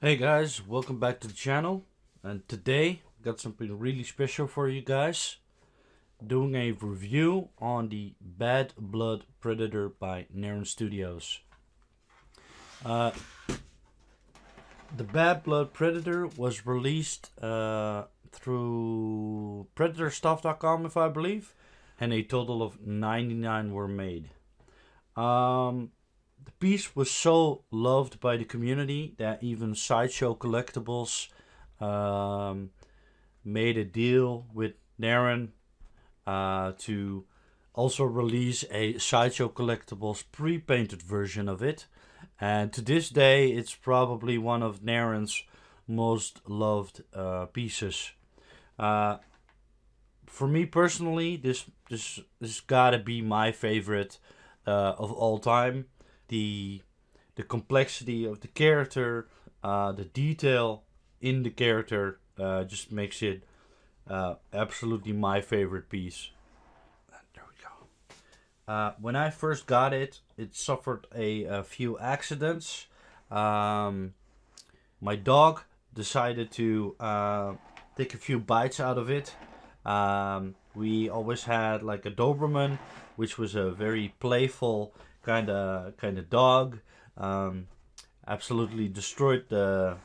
Hey guys, welcome back to the channel. And today we got something really special for you guys. Doing a review on the Bad Blood Predator by Narin Studios. Uh, the Bad Blood Predator was released through PredatorStuff.com, if I believe, and a total of 99 were made. The piece was so loved by the community that even Sideshow Collectibles made a deal with Narin to also release a Sideshow Collectibles pre-painted version of it. And to this day, it's probably one of Narin's most loved pieces. Uh, for me personally, this gotta be my favorite of all time. The the complexity of the character, the detail in the character, just makes it absolutely my favorite piece. There we go. When I first got it, it suffered a few accidents. Um, my dog decided to take a few bites out of it. We always had like a Doberman, which was a very playful kind of dog. Um, Absolutely destroyed the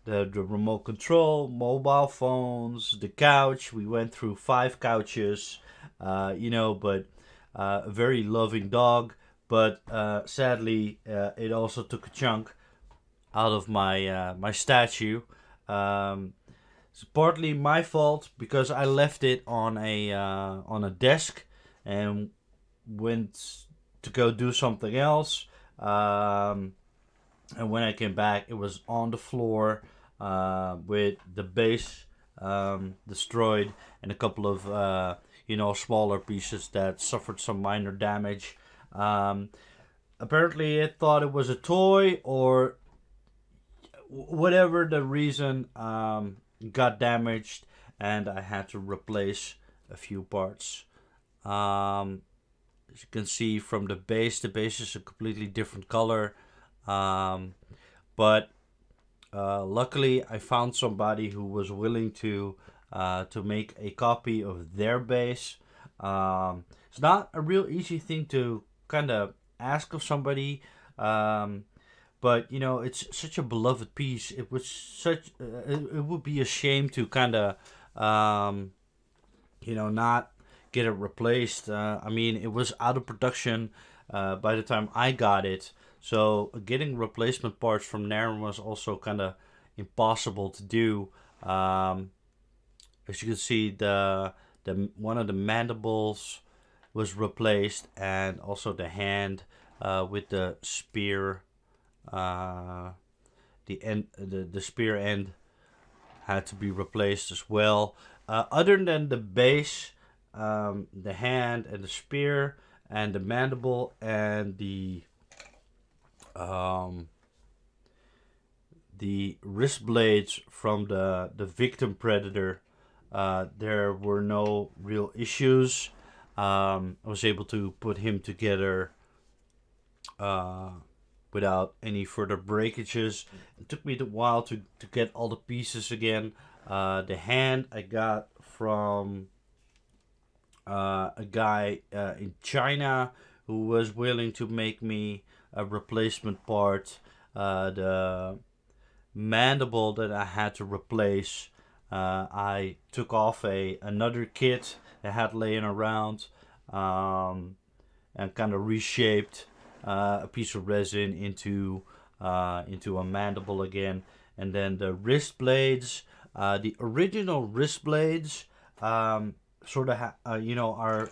remote control, mobile phones, the couch. We went through 5 couches, but a very loving dog. But sadly, it also took a chunk out of my statue. Um, it's partly my fault because I left it on a desk and went to go do something else. And when I came back, it was on the floor with the base destroyed and a couple of smaller pieces that suffered some minor damage. Um, Apparently, it thought it was a toy or whatever the reason, got damaged, and I had to replace a few parts. Um, as you can see from the base is a completely different color. Um, but luckily, I found somebody who was willing to make a copy of their base. It's not a real easy thing to kind of ask of somebody, um, but it's such a beloved piece. It was such. It would be a shame to kind of not get it replaced. I mean, it was out of production by the time I got it, so getting replacement parts from Nairn was also kind of impossible to do. Um, as you can see, the one of the mandibles was replaced, and also the hand with the spear, uh, the spear end had to be replaced as well. Other than the base, the hand and the spear and the mandible and um, the wrist blades from the victim predator, there were no real issues. I was able to put him together uh, without any further breakages. It took me a while to get all the pieces again. The hand I got from a guy in China who was willing to make me a replacement part. The mandible that I had to replace, I took off another kit that I had laying around, and kind of reshaped a piece of resin into a mandible again. And then the wrist blades, the original wrist blades, sort of are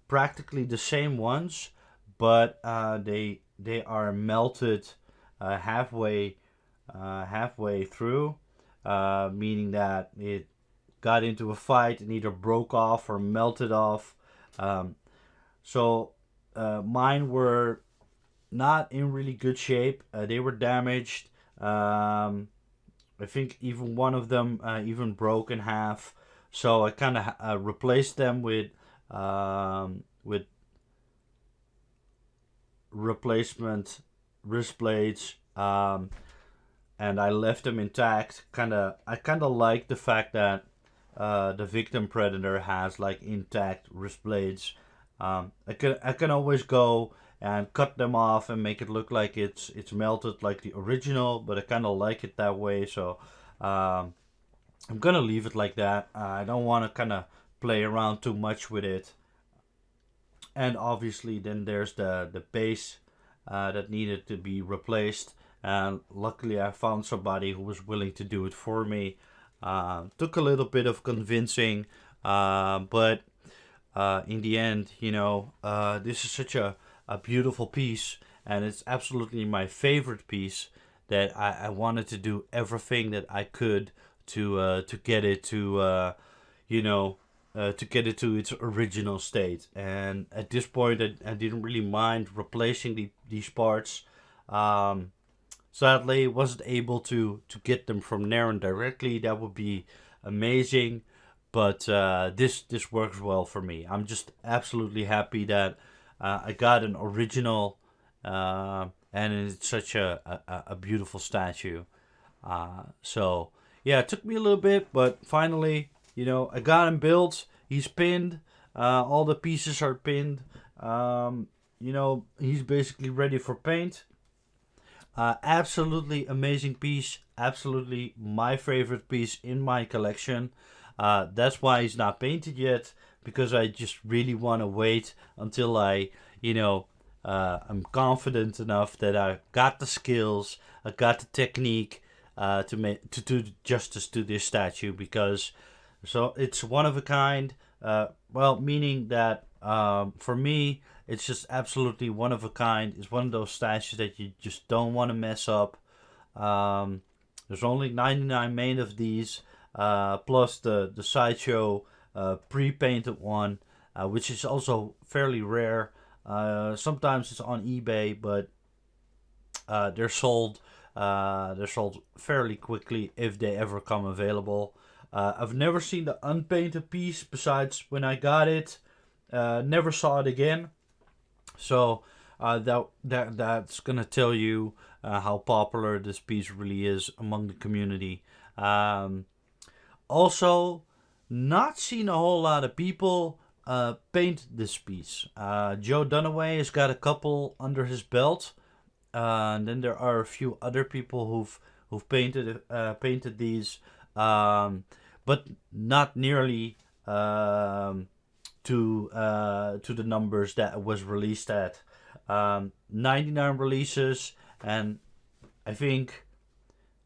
practically the same ones, but they are melted halfway through, meaning that it got into a fight and either broke off or melted off. Um, so mine were not in really good shape. They were damaged. I think even one of them even broke in half. So I kind of replaced them with replacement wrist blades. and I left them intact. I kind of like the fact that the victim predator has like intact wrist blades. I can always go and cut them off and make it look like it's melted like the original, but I kind of like it that way. So um, I'm gonna leave it like that. I don't want to kind of play around too much with it. And obviously, then there's the base that needed to be replaced. And luckily, I found somebody who was willing to do it for me. Took a little bit of convincing, but in the end, this is such a beautiful piece, and it's absolutely my favorite piece that I wanted to do everything that I could to get it you know, to get it to its original state. And at this point, I didn't really mind replacing these parts. Um, Sadly, wasn't able to get them from Narin directly. That would be amazing, but this works well for me. I'm just absolutely happy that I got an original, and it's such a beautiful statue. So yeah, it took me a little bit, but finally, I got him built. He's pinned. All the pieces are pinned. He's basically ready for paint. Absolutely amazing piece. Absolutely my favorite piece in my collection. That's why he's not painted yet, because I just really want to wait until I'm confident enough that I got the skills, I got the technique to do justice to this statue, because it's one of a kind. Well, meaning that for me, it's just absolutely one of a kind. It's one of those statues that you just don't want to mess up. There's only 99 made of these, plus the Sideshow pre-painted one, which is also fairly rare. Sometimes it's on eBay, but they're sold. They're sold fairly quickly if they ever come available. I've never seen the unpainted piece besides when I got it. Never saw it again. So that's gonna tell you how popular this piece really is among the community. Also, not seen a whole lot of people paint this piece. Joe Dunaway has got a couple under his belt, and then there are a few other people who've painted these, but not nearly to the numbers that it was released at. 99 releases, and I think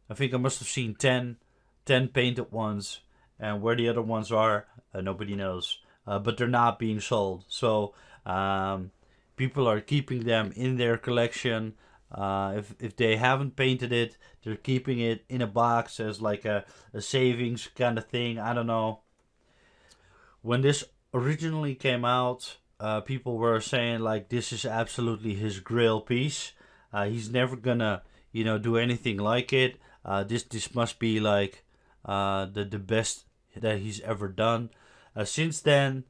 I must have seen 10 painted ones, and where the other ones are, nobody knows. But they're not being sold, so people are keeping them in their collection. If they haven't painted it, they're keeping it in a box as like a savings kind of thing. I don't know. When this originally came out, people were saying like this is absolutely his grail piece. He's never gonna do anything like it. This must be like the best that he's ever done. Since then,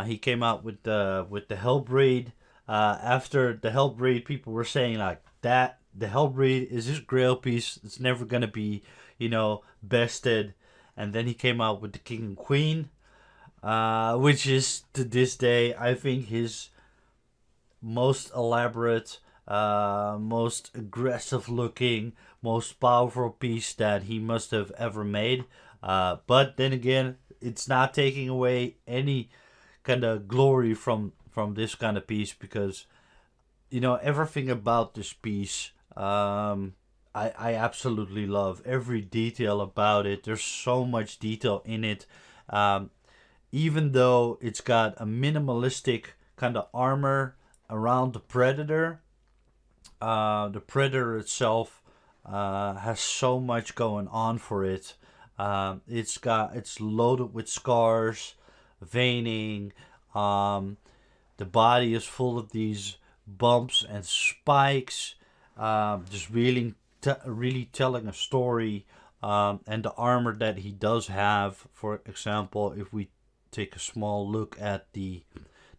he came out with the Hellbreed. After the Hellbreed, people were saying like that the Hellbreed is his grail piece. It's never gonna be bested. And then he came out with the King and Queen, which is to this day I think his most elaborate, most aggressive looking, most powerful piece that he must have ever made. But then again, it's not taking away any kind of glory from this kind of piece, because everything about this piece, I absolutely love every detail about it. There's so much detail in it. Even though it's got a minimalistic kind of armor around the Predator, the Predator itself has so much going on for it. It's loaded with scars, veining. The body is full of these bumps and spikes, just really telling a story. And the armor that he does have, for example, if we take a small look at the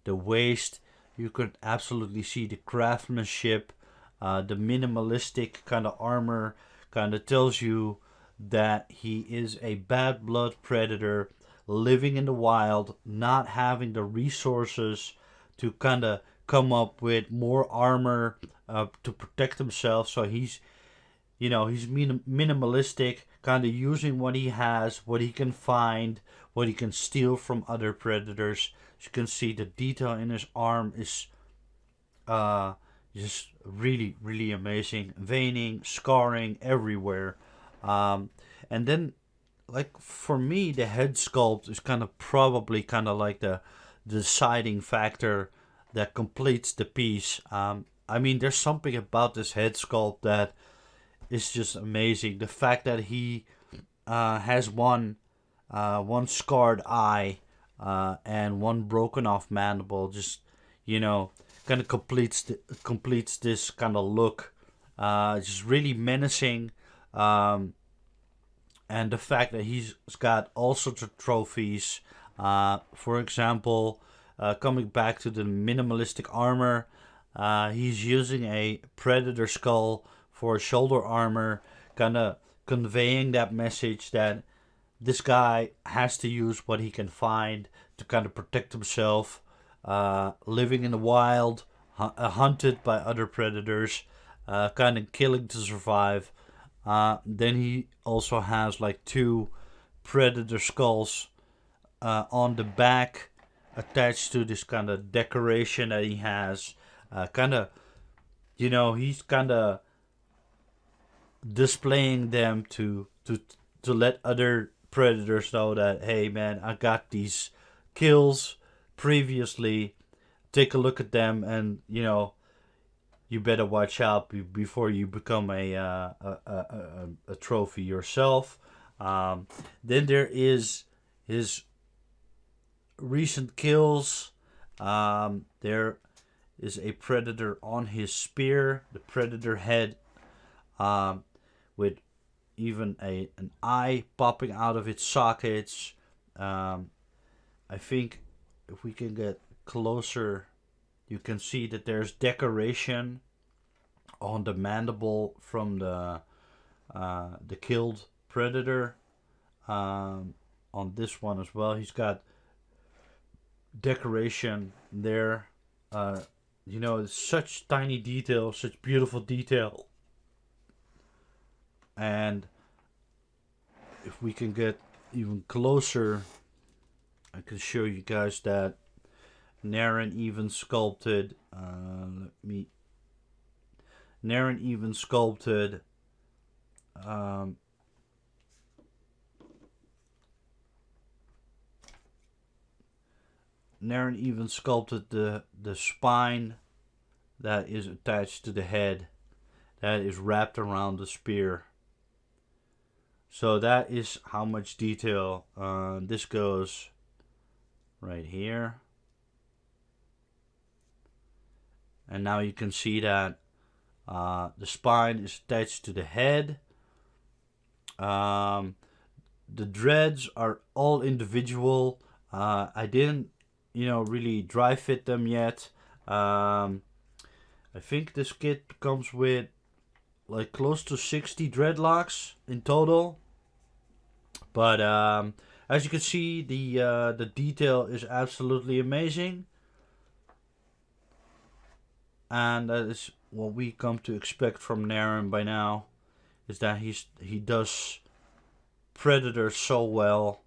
waist, you could absolutely see the craftsmanship, the minimalistic kind of armor kind of tells you that he is a bad blood predator living in the wild, not having the resources to kind of come up with more armor to protect himself. So he's, he's minimalistic, kind of using what he has, what he can find, what he can steal from other predators. As you can see, the detail in his arm is just really, really amazing. Veining, scarring everywhere. And then, like, for me, the head sculpt is probably like the deciding factor that completes the piece. I mean, there's something about this head sculpt that is just amazing. The fact that he has one scarred eye and one broken off mandible, just kind of completes this kind of look. Just really menacing. And the fact that he's got all sorts of trophies. For example, coming back to the minimalistic armor, he's using a predator skull for shoulder armor, kind of conveying that message that this guy has to use what he can find to kind of protect himself, living in the wild, hunted by other predators, kind of killing to survive. Then he also has like 2 predator skulls on the back attached to this kind of decoration that he has. He's kind of displaying them to let other predators know that, hey man, I got these kills previously. Take a look at them, and you better watch out before you become a trophy yourself. Then there is his recent kills. There is a predator on his spear, the predator head, with even an eye popping out of its sockets. I think if we can get closer, you can see that there's decoration on the mandible from the killed predator. On this one as well, he's got decoration there. It's such tiny detail, such beautiful detail. And if we can get even closer, I can show you guys that Narin even sculpted. Narin even sculpted. Narin even sculpted the spine that is attached to the head, that is wrapped around the spear. So that is how much detail this goes right here. And now you can see that the spine is attached to the head. The dreads are all individual. I didn't, really dry fit them yet. I think this kit comes with like close to 60 dreadlocks in total. But as you can see, the detail is absolutely amazing. And that is what we come to expect from Narin by now, is that he does Predator so well.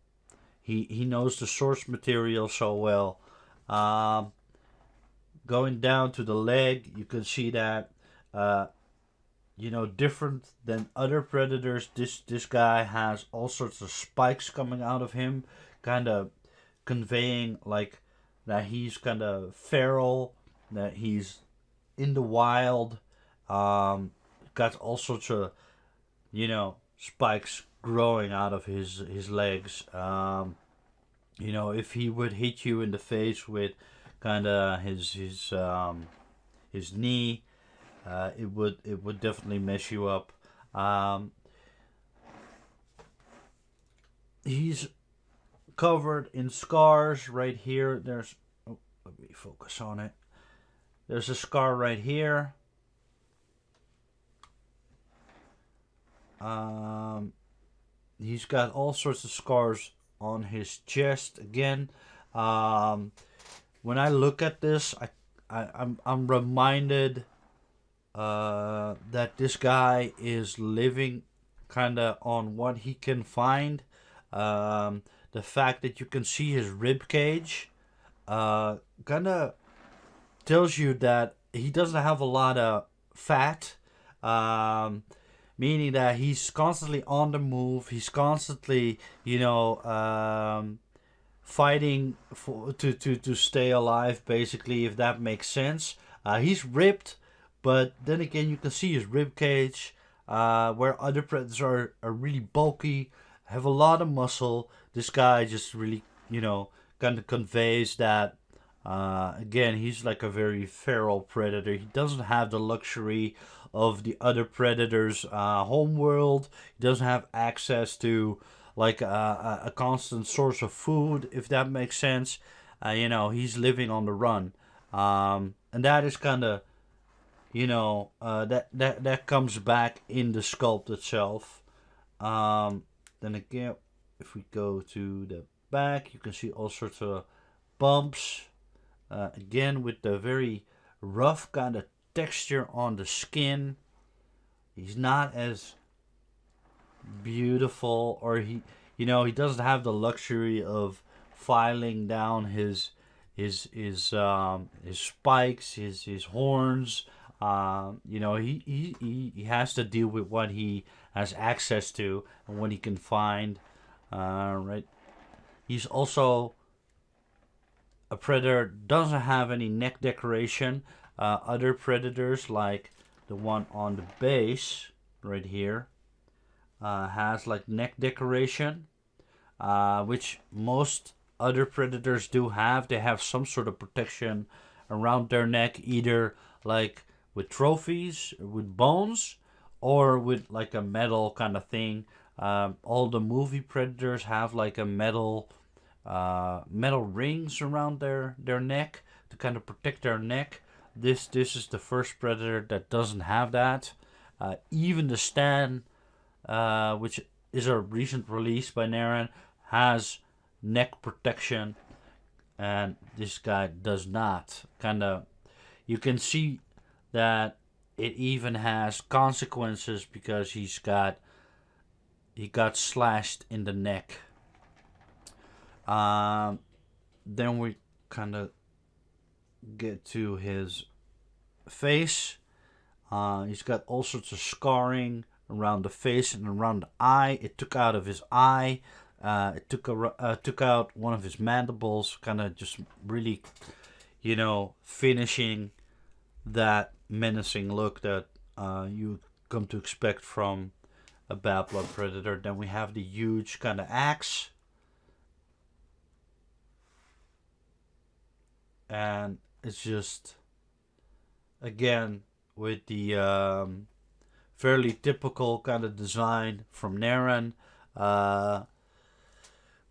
He knows the source material so well. Going down to the leg, you can see that different than other predators, this guy has all sorts of spikes coming out of him, kind of conveying like that he's kind of feral, that he's in the wild. Got all sorts of spikes growing out of his legs. If he would hit you in the face with kind of his knee, it would definitely mess you up. He's covered in scars right here. Let me focus on it. There's a scar right here. He's got all sorts of scars on his chest again. Um, when I look at this, I'm reminded that this guy is living kind of on what he can find. Um, the fact that you can see his rib cage kind of tells you that he doesn't have a lot of fat. Um, Meaning that he's constantly on the move. He's constantly, fighting to stay alive, basically, if that makes sense. He's ripped, but then again, you can see his rib cage, where other predators are really bulky, have a lot of muscle. This guy just really, kind of conveys that. Again, he's like a very feral predator. He doesn't have the luxury of the other predators' homeworld. He doesn't have access to like a constant source of food, if that makes sense. He's living on the run, and that is kind of that comes back in the sculpt itself. Then again, if we go to the back, you can see all sorts of bumps. Again, with the very rough kind of texture on the skin. He's not as beautiful, or he doesn't have the luxury of filing down his spikes, his horns. He has to deal with what he has access to and what he can find. Right. He's also a predator doesn't have any neck decoration. Other predators, like the one on the base right here, has like neck decoration, which most other predators do have. They have some sort of protection around their neck, either like with trophies, with bones, or with like a metal kind of thing. All the movie predators have like a metal rings around their neck to kind of protect their neck. This is the first predator that doesn't have that. Even the Stand, which is a recent release by Narin, has neck protection, and this guy does not. Kind of, you can see that it even has consequences because he got slashed in the neck. Then we kind of get to his face. He's got all sorts of scarring around the face and around the eye. It took out of his eye. It took out one of his mandibles. Kind of just really, finishing that menacing look that you come to expect from a bad blood predator. Then we have the huge kind of axe. And it's just, again, with the fairly typical kind of design from Narin,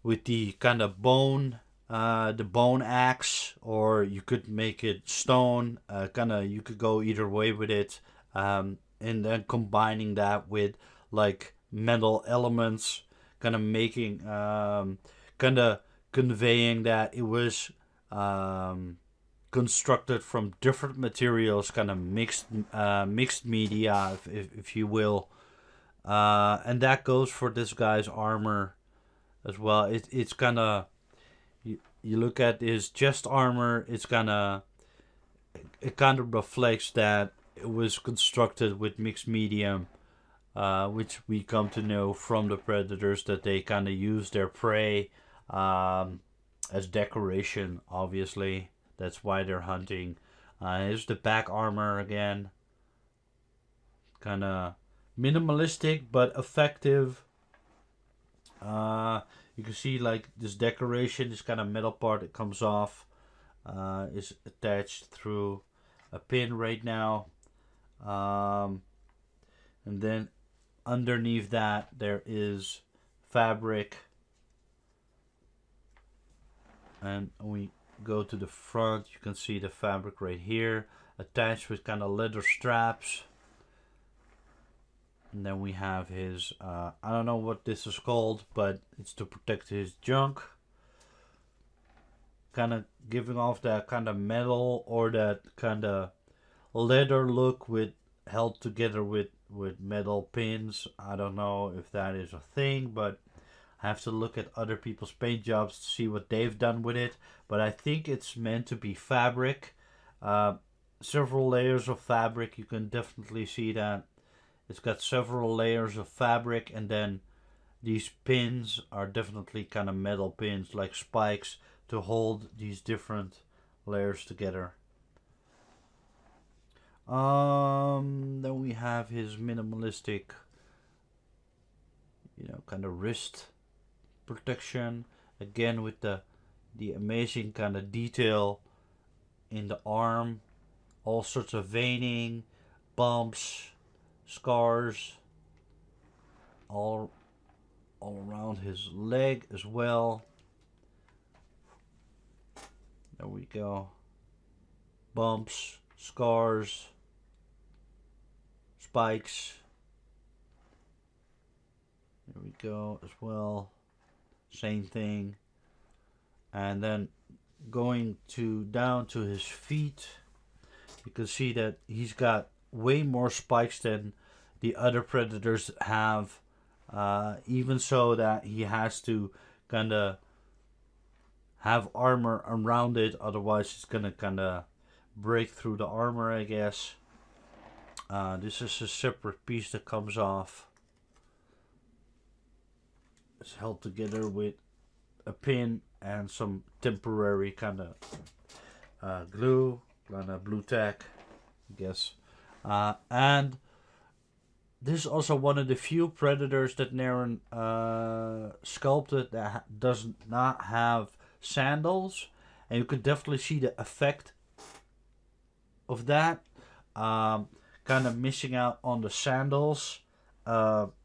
with the kind of the bone axe, or you could make it stone. You could go either way with it, and then combining that with like metal elements, kind of making, kind of conveying that it was constructed from different materials, kind of mixed media, if you will, and that goes for this guy's armor as well. It's kind of, you look at his chest armor, it kind of reflects that it was constructed with mixed medium, which we come to know from the predators, that they kind of use their prey as decoration, obviously. That's why they're hunting. Here's the back armor again. Kind of minimalistic but effective. You can see like this decoration, this kind of metal part that comes off, is attached through a pin right now. And then underneath that there is fabric. And we go to the front, you can see the fabric right here, attached with kind of leather straps. And then we have his, I don't know what this is called, but it's to protect his junk. Kind of giving off that kind of metal or that kind of leather look with held together with metal pins. I don't know if that is a thing, but I have to look at other people's paint jobs to see what they've done with it. But I think it's meant to be fabric. Several layers of fabric. You can definitely see that. It's got several layers of fabric, and then these pins are definitely kind of metal pins, like spikes, to hold these different layers together. Then we have his minimalistic, kind of wrist protection. Again, with the amazing kind of detail in the arm, all sorts of veining, bumps, scars, all around his leg as well. There we go. Bumps, scars, spikes. There we go as well. Same thing. And then going down to his feet, you can see that he's got way more spikes than the other predators have. Even so that he has to kind of have armor around it, otherwise it's gonna kind of break through the armor, I guess. This is a separate piece that comes off. It's held together with a pin and some temporary kind of glue, kind of blue tack, I guess. And this is also one of the few predators that Narin sculpted that does not have sandals, and you can definitely see the effect of that. Kind of missing out on the sandals.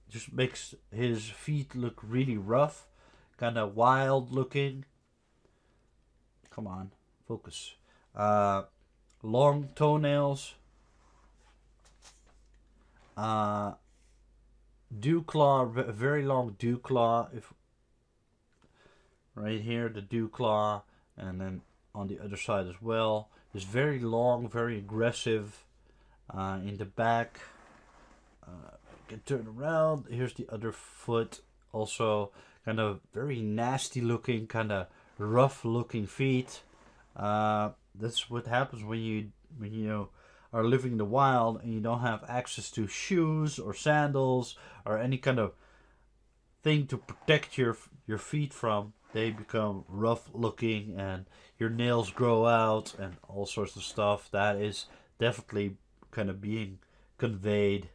Just makes his feet look really rough, kind of wild looking. Come on, focus. Long toenails. Dew claw, very long dew claw. If right here, the dew claw, and then on the other side as well. It's very long, very aggressive. In the back, can turn around. Here's the other foot, also kind of very nasty looking, kind of rough looking feet. That's what happens when you are living in the wild and you don't have access to shoes or sandals or any kind of thing to protect your feet from. They become rough looking and your nails grow out and all sorts of stuff. That is definitely kind of being conveyed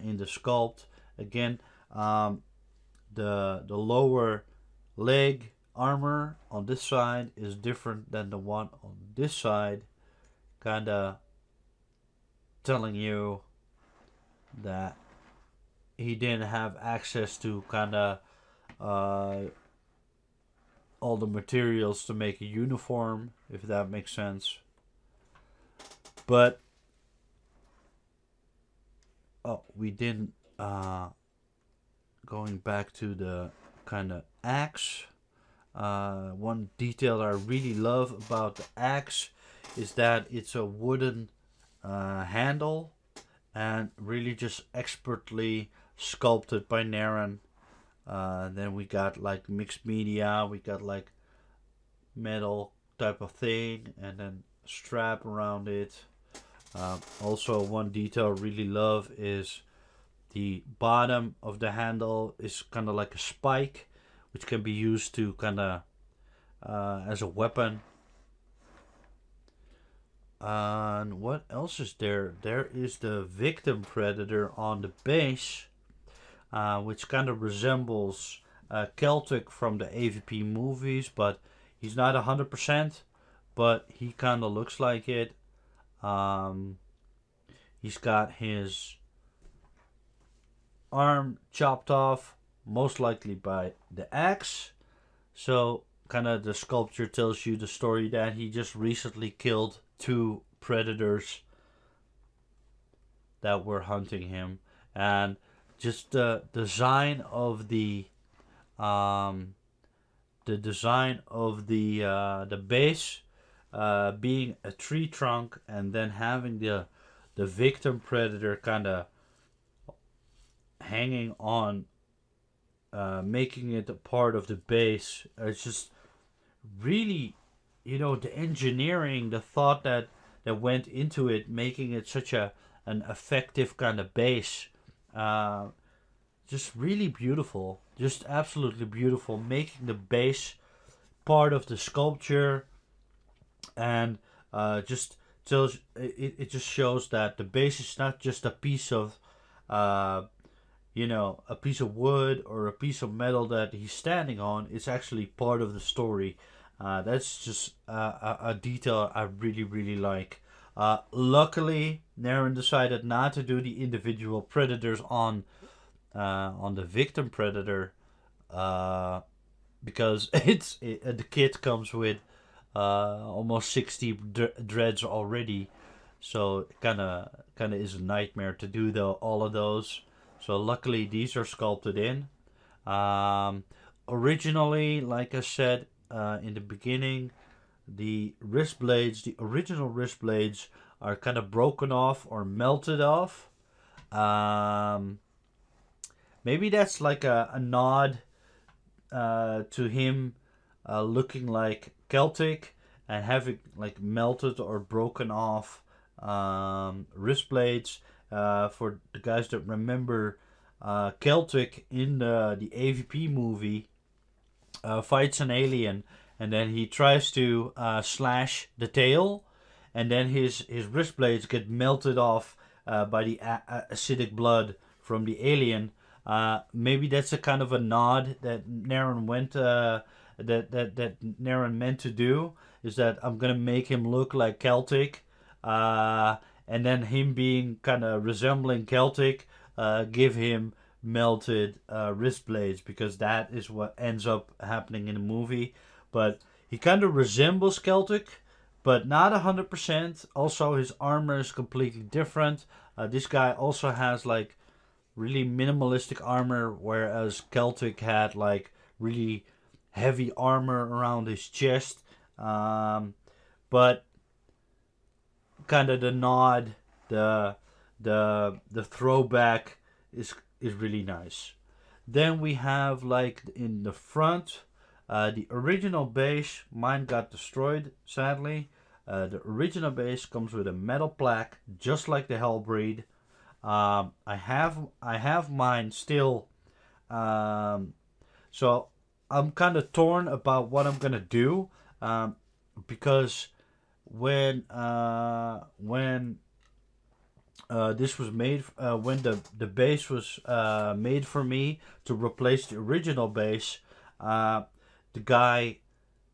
in the sculpt. Again, the lower leg armor on this side is different than the one on this side, kind of telling you that he didn't have access to kind of all the materials to make a uniform, if that makes sense. But we didn't going back to the kind of axe. One detail that I really love about the axe is that it's a wooden handle and really just expertly sculpted by Narin. Then we got like mixed media, we got like metal type of thing, and then strap around it. Also, one detail I really love is the bottom of the handle is kind of like a spike, which can be used to kind of as a weapon. And what else is there? There is the victim predator on the base, which kind of resembles Celtic from the AVP movies, but he's not 100%, but he kind of looks like it. He's got his arm chopped off, most likely by the axe. So kind of the sculpture tells you the story that he just recently killed 2 predators that were hunting him. and just the design of um, the base being a tree trunk, and then having the victim predator kind of hanging on, making it a part of the base. It's just really, the engineering, the thought that went into it, making it such an effective kind of base. Uh, just really beautiful, just absolutely beautiful, making the base part of the sculpture, and just tells it just shows that the base is not just a piece of uh, a piece of wood or a piece of metal that he's standing on. It's actually part of the story. That's just a detail I really, really like. Luckily, Narin decided not to do the individual predators on the victim predator, uh, because the kit comes with almost 60 dreads already, so it kind of is a nightmare to do all of those. So luckily these are sculpted in. Um, Originally, like I said in the beginning, the original wrist blades, are kind of broken off or melted off. Um, Maybe that's like a nod to him looking like Celtic, and having like melted or broken off wrist blades. For the guys that remember, Celtic in the AVP movie fights an alien, and then he tries to slash the tail, and then his wrist blades get melted off by the acidic blood from the alien. Maybe that's a kind of a nod that Naren went that Naren meant to do, is that I'm gonna make him look like Celtic, and then him being kind of resembling Celtic, give him melted wrist blades, because that is what ends up happening in the movie. But he kind of resembles Celtic, but not 100%. Also, his armor is completely different. This guy also has like really minimalistic armor, whereas Celtic had like really heavy armor around his chest. But kind of the nod, the the throwback is really nice. Then we have like in the front, the original base. Mine got destroyed sadly. The original base comes with a metal plaque, just like the Hellbreed. I have mine still, um, so I'm kind of torn about what I'm gonna do, because when this was made, when the base was made for me to replace the original base, uh, the guy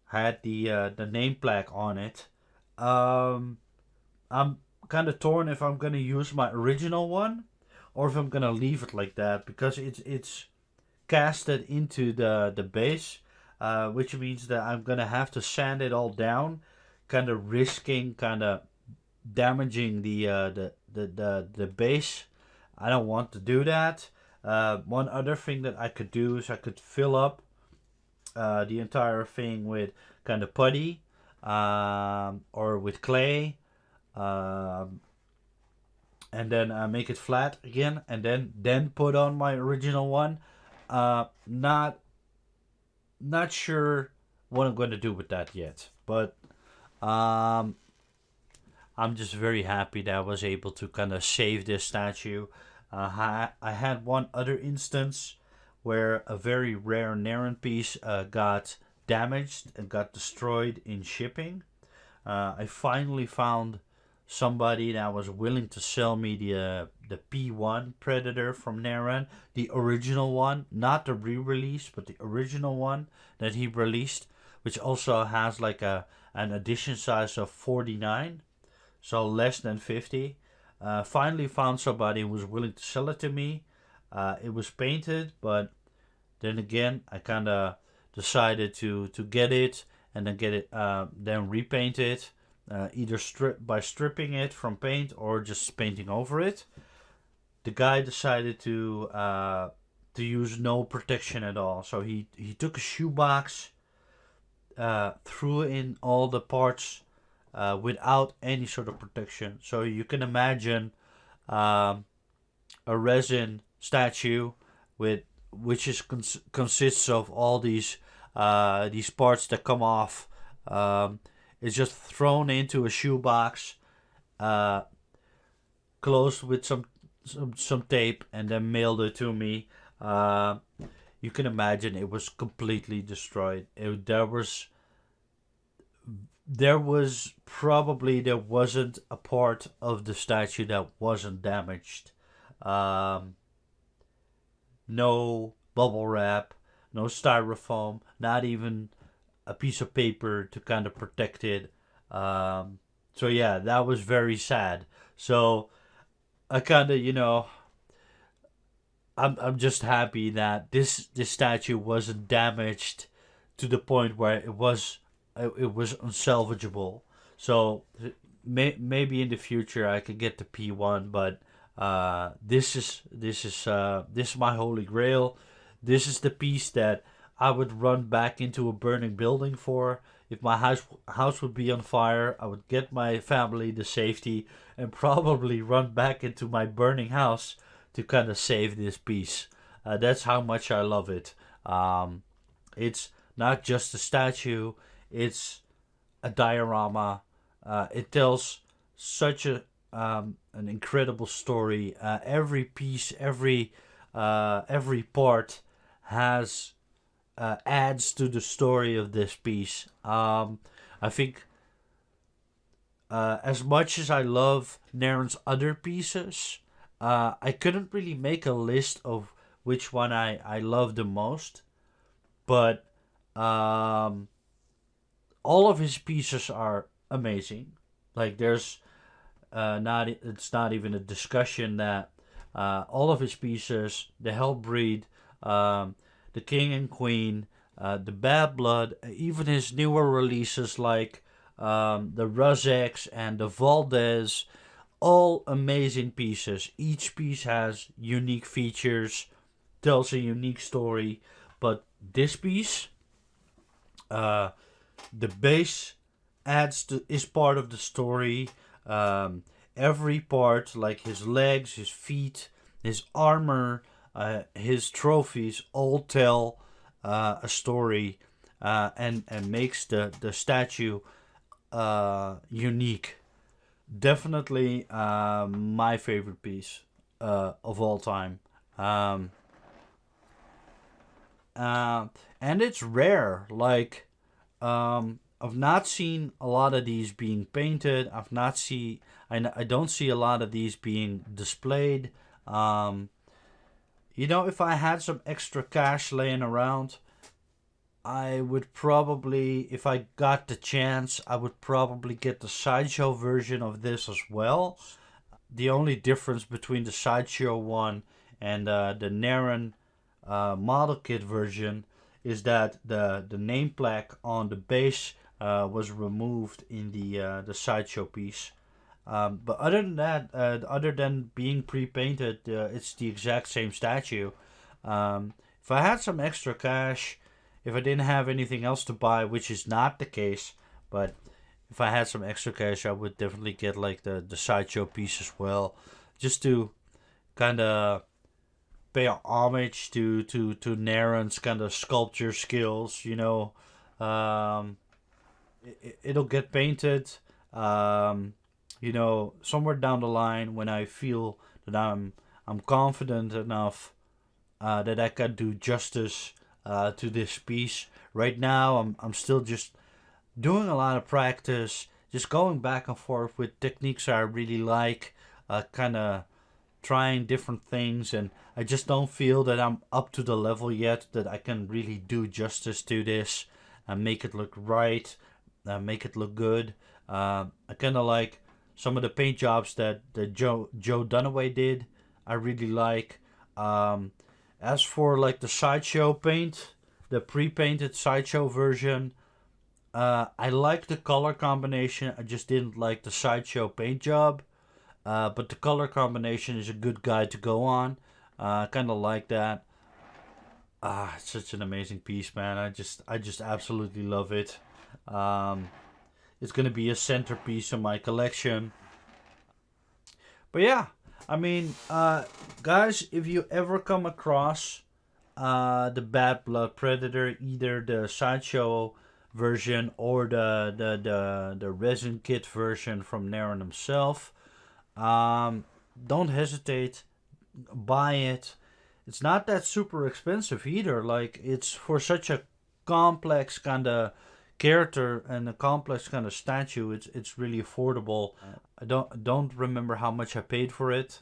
had the name plaque on it. Um, I'm kind of torn if I'm gonna use my original one, or if I'm gonna leave it like that, because it's casted into the base, which means that I'm gonna have to sand it all down, kind of risking kind of damaging the base. I don't want to do that. One other thing that I could do is I could fill up the entire thing with kind of putty, or with clay, um, and then make it flat again, and then put on my original one. Not sure what I'm going to do with that yet, but um, I'm just very happy that I was able to kind of save this statue. I had one other instance where a very rare Naren piece got damaged and got destroyed in shipping. I finally found somebody that was willing to sell me the P1 Predator from Naren, the original one, not the re-release, but the original one that he released, which also has like an edition size of 49, so less than 50. Finally found somebody who was willing to sell it to me. It was painted, but then again, I kind of decided to get it, and then get it, then repaint it, either stripping it from paint or just painting over it. the guy decided to use no protection at all. So he took a shoebox, threw in all the parts without any sort of protection. So you can imagine um, a resin statue with which is consists of all these parts that come off. Um, it's just thrown into a shoebox, uh, closed with some tape, and then mailed it to me. Uh, you can imagine it was completely destroyed. There was probably there wasn't a part of the statue that wasn't damaged. Um, no bubble wrap, no styrofoam, not even a piece of paper to kind of protect it. So yeah, that was very sad. So I kind of, I'm just happy that this statue wasn't damaged to the point where it was unsalvageable. So maybe in the future I could get the P1, but this is my holy grail. This is the piece that I would run back into a burning building for. If my house would be on fire, I would get my family to safety and probably run back into my burning house to kind of save this piece. That's how much I love it. It's not just a statue; it's a diorama. It tells such an incredible story. Every piece, every part has adds to the story of this piece. I think as much as I love Naren's other pieces, I couldn't really make a list of which one I love the most. But um, all of his pieces are amazing. Like there's not it's not even a discussion that all of his pieces, the Hellbreed, um, the King and Queen, the Bad Blood, even his newer releases like the Ruzex and the Valdez, all amazing pieces. Each piece has unique features, tells a unique story, but this piece, uh, the base adds to is part of the story. Um, every part, like his legs, his feet, his armor, his trophies, all tell a story, and makes the statue unique. Definitely my favorite piece of all time. Um, uh, and it's rare. Like I've not seen a lot of these being painted. I don't see a lot of these being displayed. Um, if I had some extra cash laying around, I would probably, if I got the chance, I would probably get the Sideshow version of this as well. The only difference between the Sideshow one and the Narin model kit version is that the name plaque on the base was removed in the Sideshow piece. But other than that, other than being pre-painted, it's the exact same statue. If I had some extra cash, if I didn't have anything else to buy, which is not the case, but if I had some extra cash, I would definitely get like the Sideshow piece as well, just to kind of pay homage to Naren's kind of sculpture skills. Um, it'll get painted. Somewhere down the line when I feel that I'm confident enough that I can do justice to this piece. Right now, I'm still just doing a lot of practice, just going back and forth with techniques I really like, kind of trying different things, and I just don't feel that I'm up to the level yet that I can really do justice to this and make it look right, make it look good. I kind of like some of the paint jobs that Joe Dunaway did. I really like. Um, as for like the Sideshow paint, the pre-painted Sideshow version, I like the color combination. I just didn't like the Sideshow paint job. but the color combination is a good guide to go on. Kind of like that. It's such an amazing piece, man. I just absolutely love it. Um, it's gonna be a centerpiece in my collection. But yeah, I mean, guys, if you ever come across the Bad Blood Predator, either the Sideshow version or the Resin kit version from Narin himself, um, don't hesitate, buy it. It's not that super expensive either. Like, it's for such a complex kind of character and a complex kind of statue. It's really affordable. I don't remember how much I paid for it.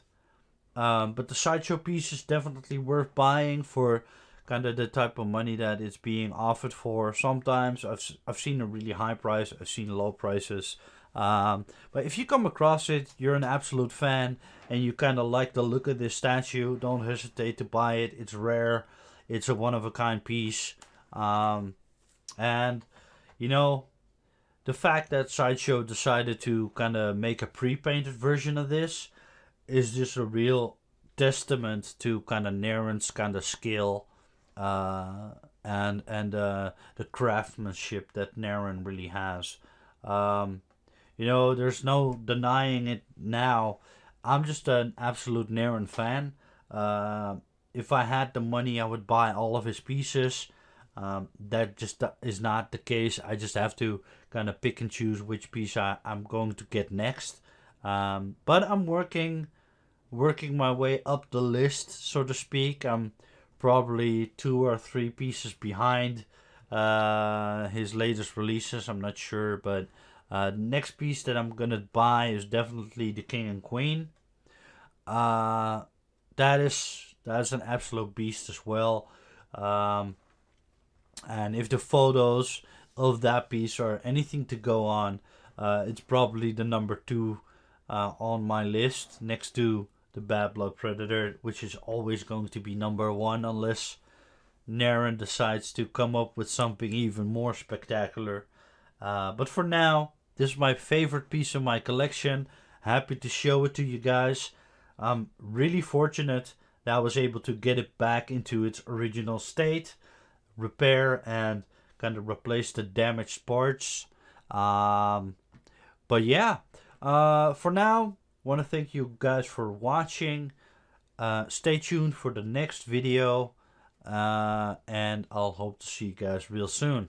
But the sideshow piece is definitely worth buying for kind of the type of money that it's being offered for. Sometimes I've seen a really high price, I've seen low prices. But if you come across it, you're an absolute fan, and you kind of like the look of this statue, don't hesitate to buy it. It's rare, it's a one of a kind piece. And, you know, the fact that Sideshow decided to kind of make a pre painted version of this is just a real testament to kind of Naren's kind of skill, uh, and the craftsmanship that Naren really has. Um, there's no denying it now. I'm just an absolute Naren fan. Uh, if I had the money, I would buy all of his pieces. That just is not the case. I just have to kind of pick and choose which piece I'm going to get next. But I'm working my way up the list, so to speak. I'm probably 2 or 3 pieces behind his latest releases. I'm not sure, but the next piece that I'm gonna buy is definitely the King and Queen. Uh, that's an absolute beast as well. Um, and if the photos of that piece are anything to go on, it's probably the number two on my list, next to the Bad Blood Predator, which is always going to be number one unless Naren decides to come up with something even more spectacular. But for now, this is my favorite piece of my collection. Happy to show it to you guys. I'm really fortunate that I was able to get it back into its original state, repair, and kind of replace the damaged parts. Um, but yeah, for now, want to thank you guys for watching. Stay tuned for the next video, and I'll hope to see you guys real soon.